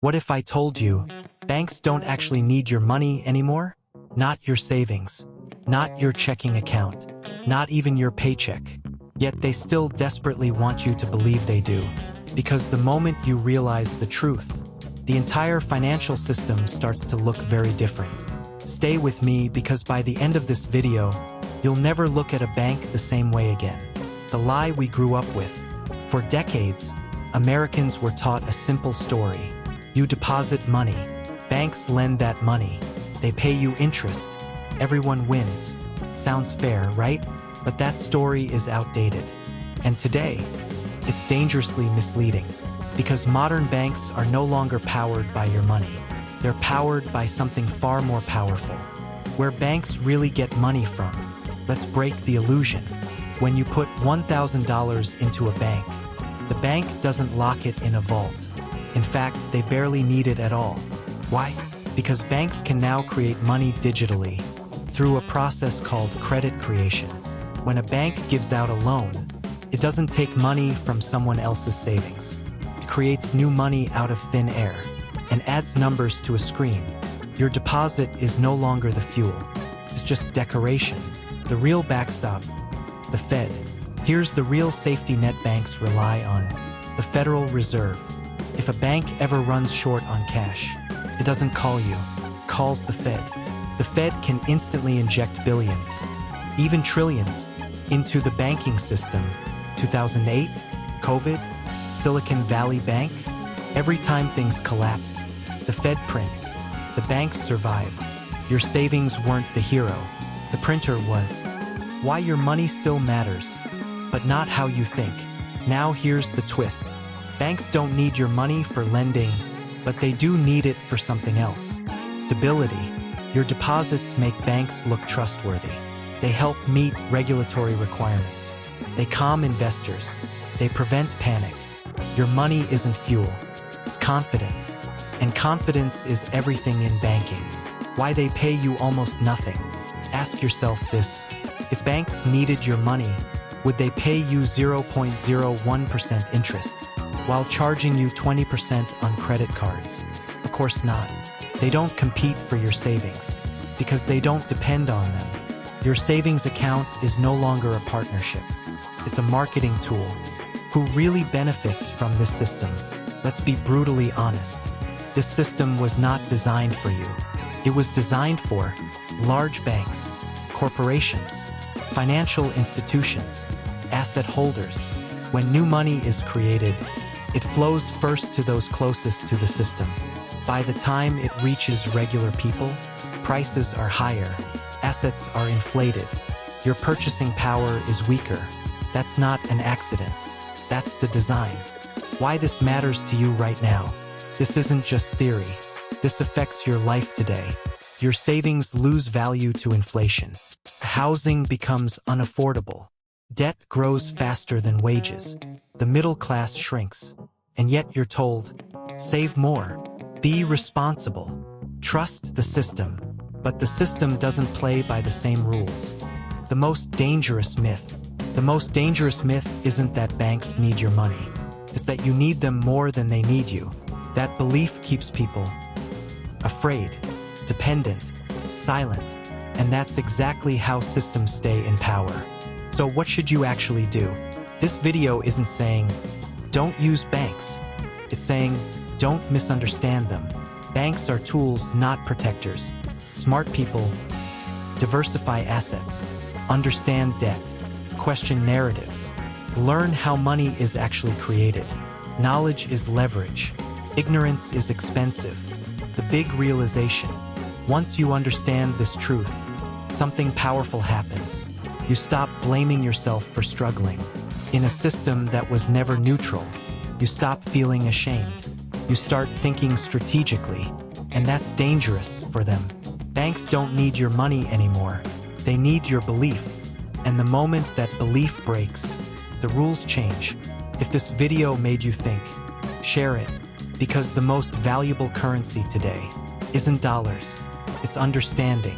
What if I told you, banks don't actually need your money anymore? Not your savings, not your checking account, not even your paycheck. Yet they still desperately want you to believe they do. Because the moment you realize the truth, the entire financial system starts to look very different. Stay with me because by the end of this video, you'll never look at a bank the same way again. The lie we grew up with. For decades, Americans were taught a simple story. You deposit money. Banks lend that money. They pay you interest. Everyone wins. Sounds fair, right? But that story is outdated. And today, it's dangerously misleading. Because modern banks are no longer powered by your money. They're powered by something far more powerful. Where banks really get money from. Let's break the illusion. When you put $1,000 into a bank doesn't lock it in a vault. In fact, they barely need it at all. Why? Because banks can now create money digitally through a process called credit creation. When a bank gives out a loan, it doesn't take money from someone else's savings. It creates new money out of thin air and adds numbers to a screen. Your deposit is no longer the fuel. It's just decoration. The real backstop, the Fed. Here's the real safety net banks rely on. The Federal Reserve. If a bank ever runs short on cash, it doesn't call you, it calls the Fed. The Fed can instantly inject billions, even trillions, into the banking system. 2008, COVID, Silicon Valley Bank. Every time things collapse, the Fed prints. The banks survive. Your savings weren't the hero. The printer was. Why your money still matters, but not how you think. Now here's the twist. Banks don't need your money for lending, but they do need it for something else. Stability. Your deposits make banks look trustworthy. They help meet regulatory requirements. They calm investors. They prevent panic. Your money isn't fuel, it's confidence. And confidence is everything in banking. Why they pay you almost nothing. Ask yourself this. If banks needed your money, would they pay you 0.01% interest while charging you 20% on credit cards? Of course not. They don't compete for your savings because they don't depend on them. Your savings account is no longer a partnership. It's a marketing tool. Who really benefits from this system? Let's be brutally honest. This system was not designed for you. It was designed for large banks, corporations, financial institutions, asset holders. When new money is created, it flows first to those closest to the system. By the time it reaches regular people, prices are higher, assets are inflated, your purchasing power is weaker. That's not an accident. That's the design. Why this matters to you right now. This isn't just theory. This affects your life today. Your savings lose value to inflation. Housing becomes unaffordable. Debt grows faster than wages. The middle class shrinks. And yet you're told, save more. Be responsible. Trust the system. But the system doesn't play by the same rules. The most dangerous myth isn't that banks need your money. It's that you need them more than they need you. That belief keeps people afraid, dependent, silent, and that's exactly how systems stay in power. So what should you actually do? This video isn't saying, don't use banks. It's saying, don't misunderstand them. Banks are tools, not protectors. Smart people diversify assets, understand debt, question narratives, learn how money is actually created. Knowledge is leverage. Ignorance is expensive. The big realization. Once you understand this truth, something powerful happens. You stop blaming yourself for struggling in a system that was never neutral. You stop feeling ashamed. You start thinking strategically, and that's dangerous for them. Banks don't need your money anymore. They need your belief. And the moment that belief breaks, the rules change. If this video made you think, share it, because the most valuable currency today isn't dollars, it's understanding.